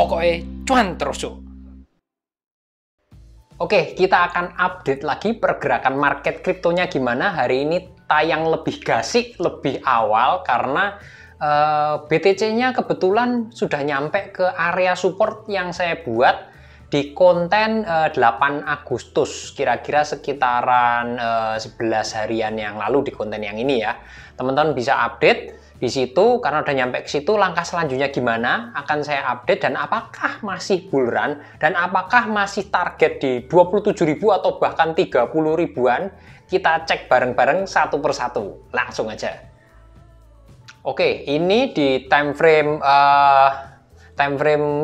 Pokoknya cuan terus yuk. Oke, kita akan update lagi pergerakan market kriptonya gimana. Hari ini tayang lebih gasik, lebih awal karena BTC-nya kebetulan sudah nyampe ke area support yang saya buat di konten 8 Agustus, kira-kira sekitaran 11 harian yang lalu di konten yang ini ya. Teman-teman bisa update di situ, karena udah nyampe ke situ, langkah selanjutnya gimana akan saya update, dan apakah masih bull run, dan apakah masih target di 27.000 atau bahkan 30 ribuan. Kita cek bareng-bareng satu persatu, langsung aja. Oke, ini di time frame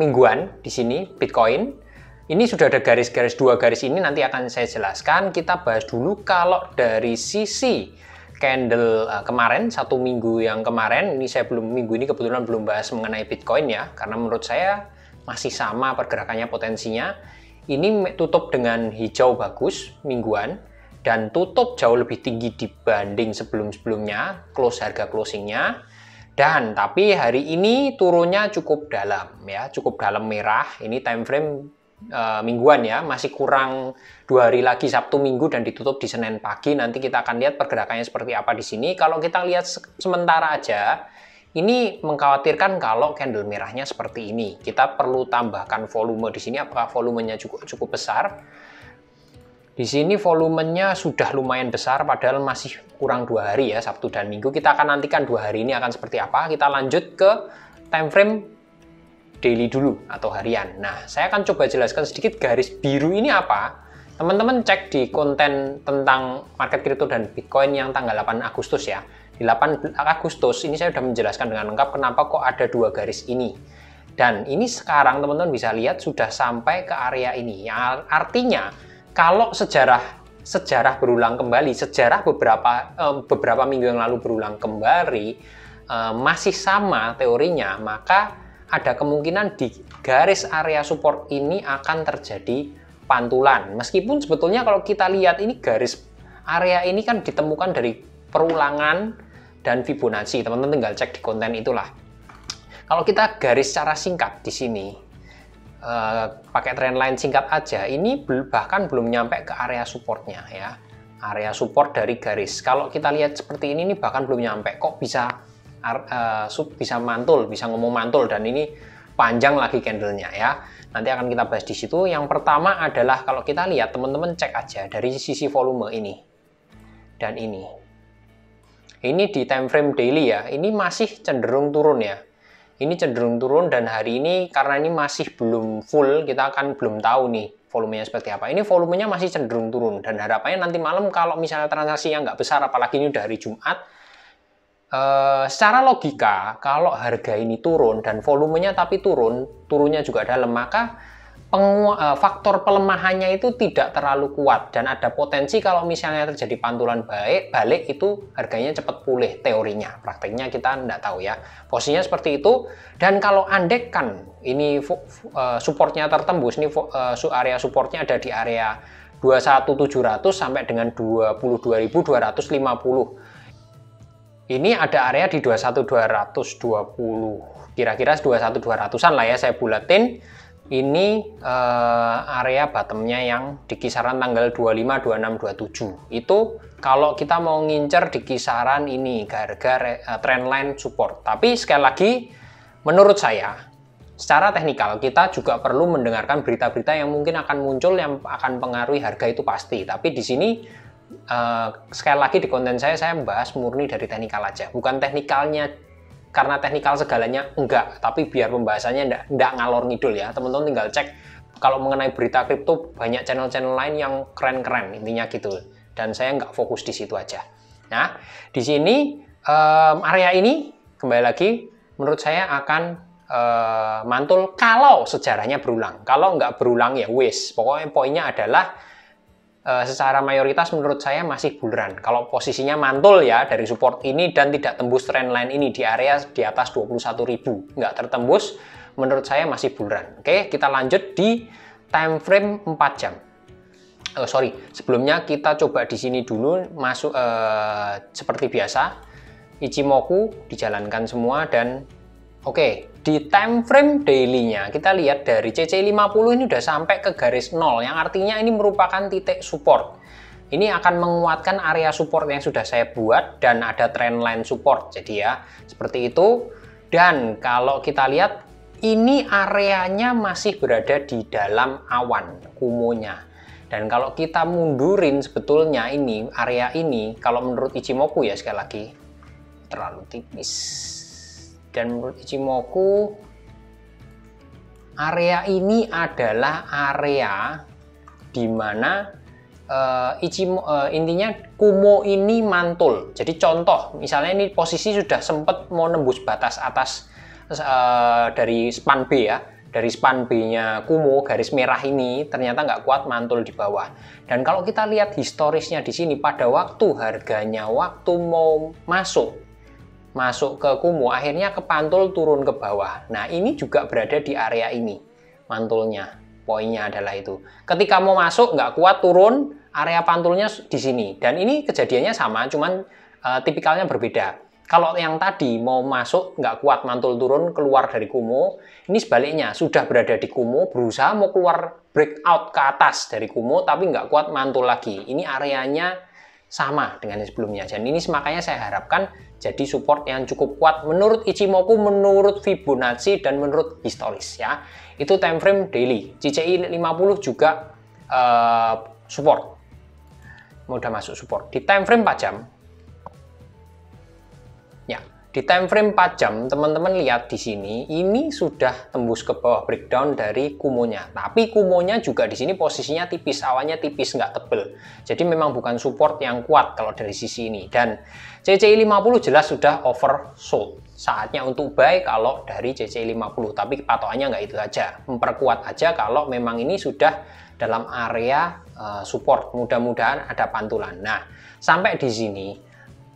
mingguan di sini Bitcoin. Ini sudah ada garis-garis, dua garis ini nanti akan saya jelaskan. Kita bahas dulu kalau dari sisi candle kemarin, satu minggu yang kemarin. Ini saya minggu ini kebetulan belum bahas mengenai Bitcoin ya, karena menurut saya masih sama pergerakannya, potensinya. Ini tutup dengan hijau bagus mingguan, dan tutup jauh lebih tinggi dibanding sebelum-sebelumnya, harga closingnya. Dan tapi hari ini turunnya cukup dalam ya, cukup dalam merah. Ini time frame mingguan ya, masih kurang 2 hari lagi, Sabtu Minggu, dan ditutup di Senin pagi. Nanti kita akan lihat pergerakannya seperti apa di sini. Kalau kita lihat sementara aja, ini mengkhawatirkan kalau candle merahnya seperti ini. Kita perlu tambahkan volume di sini. Apakah volumenya cukup besar? Di sini volumenya sudah lumayan besar, padahal masih kurang 2 hari ya, Sabtu dan Minggu. Kita akan nantikan 2 hari ini akan seperti apa. Kita lanjut ke time frame daily dulu atau harian. Nah, saya akan coba jelaskan sedikit garis biru ini apa. Teman-teman cek di konten tentang market crypto dan Bitcoin yang tanggal 8 Agustus ya. Di 8 Agustus ini saya sudah menjelaskan dengan lengkap kenapa kok ada dua garis ini. Dan ini sekarang teman-teman bisa lihat sudah sampai ke area ini. Yang artinya kalau sejarah berulang kembali, sejarah beberapa minggu yang lalu berulang kembali, masih sama teorinya, maka ada kemungkinan di garis area support ini akan terjadi pantulan. Meskipun sebetulnya kalau kita lihat ini garis area ini kan ditemukan dari perulangan dan Fibonacci. Teman-teman tinggal cek di konten itulah. Kalau kita garis secara singkat di sini, pakai trendline singkat aja, ini bahkan belum nyampe ke area supportnya ya. Area support dari garis. Kalau kita lihat seperti ini bahkan belum nyampe. Kok bisa mantul, bisa ngomong mantul, dan ini panjang lagi candlenya ya. Nanti akan kita bahas di situ. Yang pertama adalah kalau kita lihat, teman-teman cek aja dari sisi volume ini dan ini. Ini di time frame daily ya. Ini masih cenderung turun ya. Ini cenderung turun, dan hari ini karena ini masih belum full, kita akan belum tahu nih volumenya seperti apa. Ini volumenya masih cenderung turun, dan harapannya nanti malam kalau misalnya transaksi yang nggak besar, apalagi ini udah hari Jumat, secara logika kalau harga ini turun dan volumenya tapi turunnya juga dalam, maka faktor pelemahannya itu tidak terlalu kuat, dan ada potensi kalau misalnya terjadi pantulan balik itu harganya cepat pulih teorinya. Prakteknya kita tidak tahu ya, posisinya seperti itu. Dan kalau andaikan ini supportnya tertembus, ini area supportnya ada di area 21.700 sampai dengan 22.250. Ini ada area di 21.220, kira-kira 21.200-an lah ya, saya bulatin. Ini area bottomnya yang di kisaran tanggal 25, 26, 27. Itu kalau kita mau ngincer di kisaran ini, harga trendline support. Tapi sekali lagi, menurut saya, secara teknikal kita juga perlu mendengarkan berita-berita yang mungkin akan muncul yang akan pengaruhi harga, itu pasti. Tapi di sini sekali lagi di konten saya membahas murni dari teknikal aja, bukan teknikalnya karena teknikal segalanya, enggak, tapi biar pembahasannya enggak ngalor ngidul ya. Teman-teman tinggal cek, kalau mengenai berita kripto banyak channel-channel lain yang keren-keren, intinya gitu, dan saya nggak fokus di situ aja. Nah, di sini area ini kembali lagi menurut saya akan mantul kalau sejarahnya berulang. Kalau nggak berulang ya wis. Pokoknya poinnya adalah secara mayoritas menurut saya masih bull run. Kalau posisinya mantul ya dari support ini dan tidak tembus trendline ini di area di atas 21.000, nggak tertembus, menurut saya masih bull run. Oke, kita lanjut di time frame 4 jam. Sebelumnya kita coba di sini dulu masuk seperti biasa, Ichimoku dijalankan semua dan oke, di time frame daily-nya kita lihat dari CC50 ini udah sampai ke garis 0, yang artinya ini merupakan titik support. Ini akan menguatkan area support yang sudah saya buat dan ada trendline support. Jadi ya, seperti itu. Dan kalau kita lihat ini areanya masih berada di dalam awan kumonya. Dan kalau kita mundurin sebetulnya ini area ini kalau menurut Ichimoku ya, sekali lagi terlalu tipis. Dan menurut Ichimoku area ini adalah area di mana intinya Kumo ini mantul. Jadi contoh misalnya ini posisi sudah sempat mau nembus batas atas dari span B ya, dari span B-nya Kumo, garis merah ini ternyata nggak kuat, mantul di bawah. Dan kalau kita lihat historisnya di sini pada waktu harganya waktu mau masuk ke Kumo, akhirnya kepantul turun ke bawah. Nah, ini juga berada di area ini mantulnya. Poinnya adalah itu. Ketika mau masuk nggak kuat, turun, area pantulnya di sini. Dan ini kejadiannya sama, cuman tipikalnya berbeda. Kalau yang tadi mau masuk nggak kuat, mantul turun, keluar dari Kumo, ini sebaliknya sudah berada di Kumo, berusaha mau keluar breakout ke atas dari Kumo, tapi nggak kuat, mantul lagi. Ini areanya sama dengan yang sebelumnya. Dan ini makanya saya harapkan jadi support yang cukup kuat menurut Ichimoku, menurut Fibonacci, dan menurut historis ya. Itu time frame daily. CCI 50 juga support. Udah masuk support. Di time frame 4 jam. Ya, di time frame 4 jam teman-teman lihat di sini ini sudah tembus ke bawah breakdown dari Kumonya. Tapi Kumonya juga di sini posisinya tipis, awannya tipis, nggak tebel. Jadi memang bukan support yang kuat kalau dari sisi ini. Dan CCI 50 jelas sudah oversold. Saatnya untuk buy kalau dari CCI 50. Tapi patokannya nggak itu aja. Memperkuat aja kalau memang ini sudah dalam area support. Mudah-mudahan ada pantulan. Nah, sampai di sini.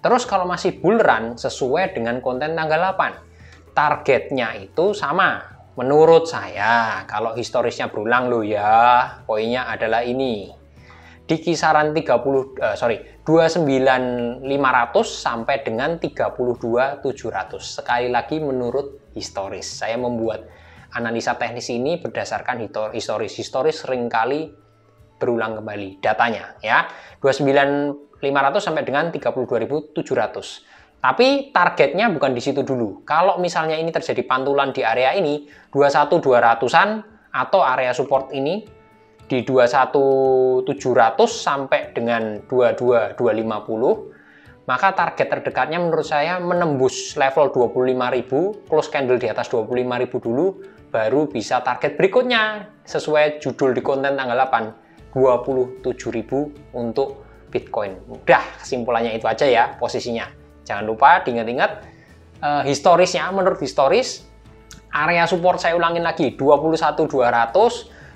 Terus kalau masih bull run sesuai dengan konten tanggal 8, targetnya itu sama. Menurut saya, kalau historisnya berulang loh ya, poinnya adalah ini. Di kisaran 29.500 sampai dengan 32.700. Sekali lagi menurut historis. Saya membuat analisa teknis ini berdasarkan historis seringkali berulang kembali datanya ya. 29.500 sampai dengan 32.700. Tapi targetnya bukan di situ dulu. Kalau misalnya ini terjadi pantulan di area ini 21.200-an atau area support ini di 21.700 sampai dengan 22.250, maka target terdekatnya menurut saya menembus level 25.000, close candle di atas 25.000 dulu, baru bisa target berikutnya sesuai judul di konten tanggal 8. 27.000 untuk Bitcoin. Udah, kesimpulannya itu aja ya posisinya. Jangan lupa diingat-ingat historisnya. Menurut historis, area support saya ulangin lagi 21.200,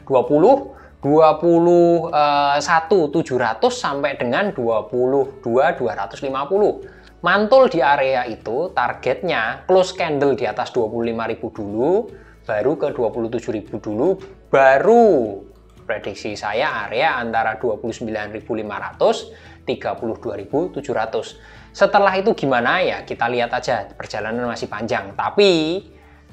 21.700 sampai dengan 22.250. Mantul di area itu targetnya close candle di atas 25.000 dulu, baru ke 27.000 dulu, baru prediksi saya area antara 29.500 32.700. Setelah itu gimana ya, kita lihat aja, perjalanan masih panjang. Tapi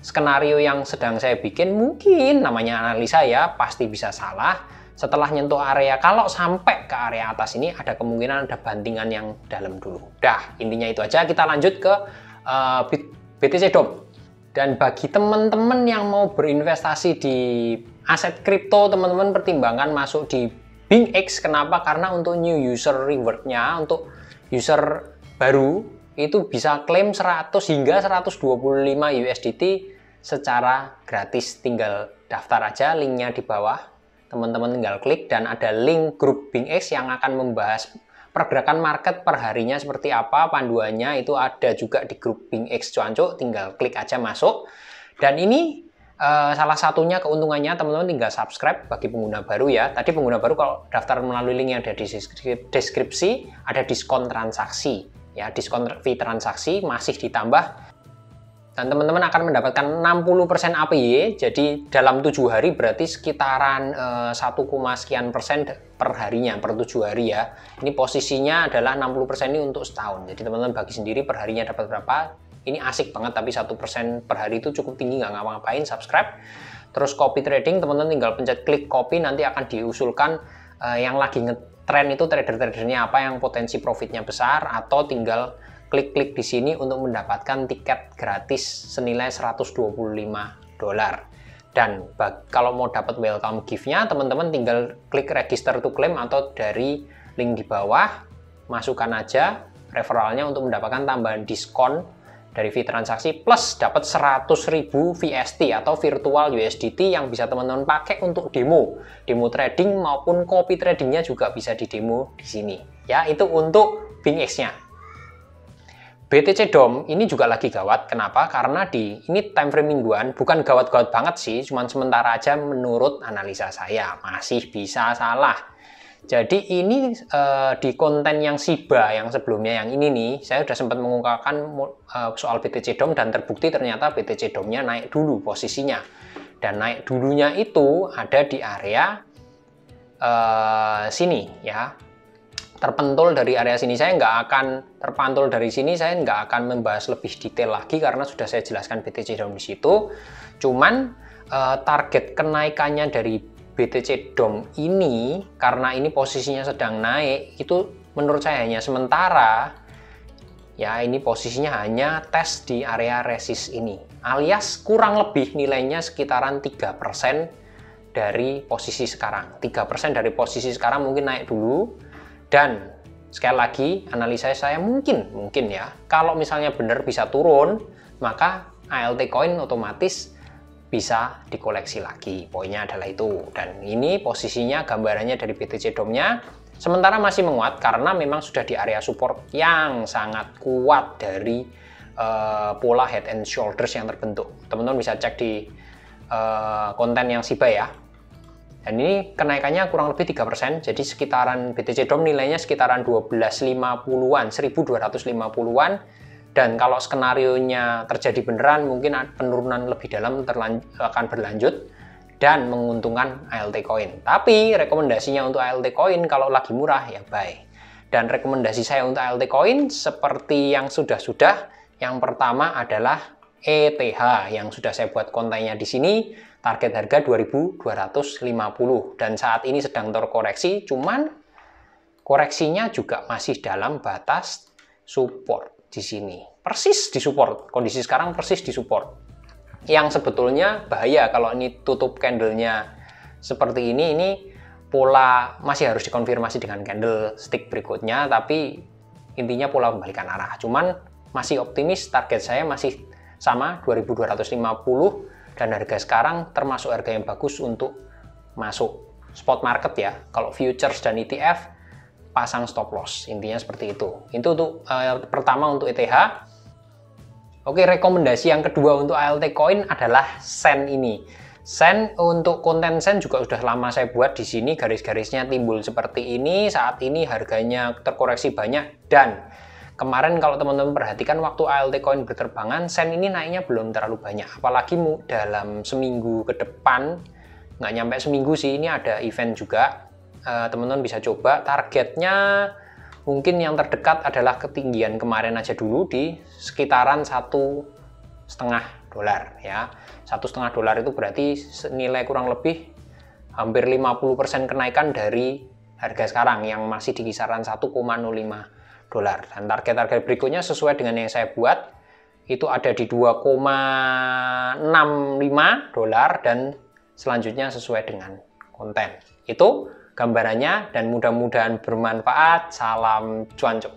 skenario yang sedang saya bikin mungkin namanya analisa ya, pasti bisa salah. Setelah nyentuh area, kalau sampai ke area atas ini ada kemungkinan ada bantingan yang dalam dulu. Dah, intinya itu aja. Kita lanjut ke BTC DOM. Dan bagi teman-teman yang mau berinvestasi di aset kripto, teman-teman pertimbangkan masuk di BingX. Kenapa? Karena untuk new user reward-nya, untuk user baru itu bisa klaim 100 hingga 125 USDT secara gratis. Tinggal daftar aja, linknya di bawah. Teman-teman tinggal klik dan ada link grup BingX yang akan membahas pergerakan market per harinya seperti apa, panduannya itu ada juga di grup BingX Cuancuk, tinggal klik aja masuk. Dan ini salah satunya keuntungannya teman-teman tinggal subscribe bagi pengguna baru ya. Tadi pengguna baru kalau daftar melalui link yang ada di deskripsi, ada diskon transaksi ya, diskon fee transaksi masih ditambah. Dan teman-teman akan mendapatkan 60% APY, jadi dalam 7 hari berarti sekitaran 1, sekian persen per harinya, per 7 hari ya. Ini posisinya adalah 60% ini untuk setahun, jadi teman-teman bagi sendiri per harinya dapat berapa, Ini asik banget, tapi 1% per hari itu cukup tinggi, nggak ngapa-ngapain. Subscribe. Terus copy trading, teman-teman tinggal pencet klik copy, nanti akan diusulkan yang lagi ngetren itu trader-tradernya apa yang potensi profitnya besar, atau tinggal klik-klik di sini untuk mendapatkan tiket gratis senilai $125. Dan kalau mau dapat welcome gift-nya, teman-teman tinggal klik register to claim atau dari link di bawah, masukkan aja referralnya untuk mendapatkan tambahan diskon dari fee transaksi plus dapat 100.000 VST atau virtual USDT yang bisa teman-teman pakai untuk demo trading maupun copy tradingnya juga bisa di demo di sini. Ya, itu untuk BingX-nya. BTC DOM ini juga lagi gawat. Kenapa? Karena ini time frame mingguan, bukan gawat-gawat banget sih, cuman sementara aja menurut analisa saya, masih bisa salah. Jadi ini di konten yang Shiba yang sebelumnya yang ini nih, saya sudah sempat mengungkapkan soal BTC DOM dan terbukti ternyata BTC DOM-nya naik dulu posisinya. Dan naik dulunya itu ada di area sini ya. Terpentul dari area sini, saya nggak akan terpantul dari sini, saya nggak akan membahas lebih detail lagi karena sudah saya jelaskan BTC DOM di situ. Cuman target kenaikannya dari BTC DOM ini, karena ini posisinya sedang naik, itu menurut saya hanya sementara. Ya, ini posisinya hanya tes di area resist ini, alias kurang lebih nilainya sekitaran 3% dari posisi sekarang. 3% dari posisi sekarang mungkin naik dulu. Dan sekali lagi analisa saya mungkin ya, kalau misalnya benar bisa turun, maka ALT coin otomatis bisa dikoleksi lagi. Poinnya adalah itu. Dan ini posisinya gambarannya dari BTC DOM-nya sementara masih menguat karena memang sudah di area support yang sangat kuat dari pola head and shoulders yang terbentuk. Teman-teman bisa cek di konten yang Shiba ya. Dan ini kenaikannya kurang lebih 3%, jadi sekitaran BTC DOM nilainya sekitaran 1250-an, 1250-an. Dan kalau skenario-nya terjadi beneran, mungkin penurunan lebih dalam akan berlanjut dan menguntungkan ALT coin. Tapi rekomendasinya untuk ALT coin kalau lagi murah ya buy. Dan rekomendasi saya untuk ALT coin seperti yang sudah-sudah, yang pertama adalah ETH yang sudah saya buat kontennya di sini. Target harga 2.250 dan saat ini sedang terkoreksi, cuman koreksinya juga masih dalam batas support di sini. Persis di support, kondisi sekarang persis di support. Yang sebetulnya bahaya kalau ini tutup candlenya seperti ini pola masih harus dikonfirmasi dengan candlestick berikutnya, tapi intinya pola membalikan arah. Cuman masih optimis, target saya masih sama 2.250. Dan harga sekarang termasuk harga yang bagus untuk masuk spot market ya. Kalau futures dan ETF pasang stop loss, intinya seperti itu. Itu untuk pertama untuk ETH. Oke, rekomendasi yang kedua untuk ALT coin adalah SEN ini. SEN, untuk konten SEN juga sudah lama saya buat di sini, garis-garisnya timbul seperti ini. Saat ini harganya terkoreksi banyak dan kemarin kalau teman-teman perhatikan waktu ALT coin berterbangan, SEN ini naiknya belum terlalu banyak. Apalagi dalam seminggu ke depan, nggak nyampe seminggu sih, ini ada event juga. Teman-teman bisa coba, targetnya mungkin yang terdekat adalah ketinggian kemarin aja dulu di sekitaran $1,5 ya. $1,5 itu berarti nilai kurang lebih hampir 50% kenaikan dari harga sekarang yang masih di kisaran $1,05. Dan target-target berikutnya sesuai dengan yang saya buat itu ada di $2,65 dan selanjutnya sesuai dengan konten. Itu gambarannya dan mudah-mudahan bermanfaat. Salam cuan cuk.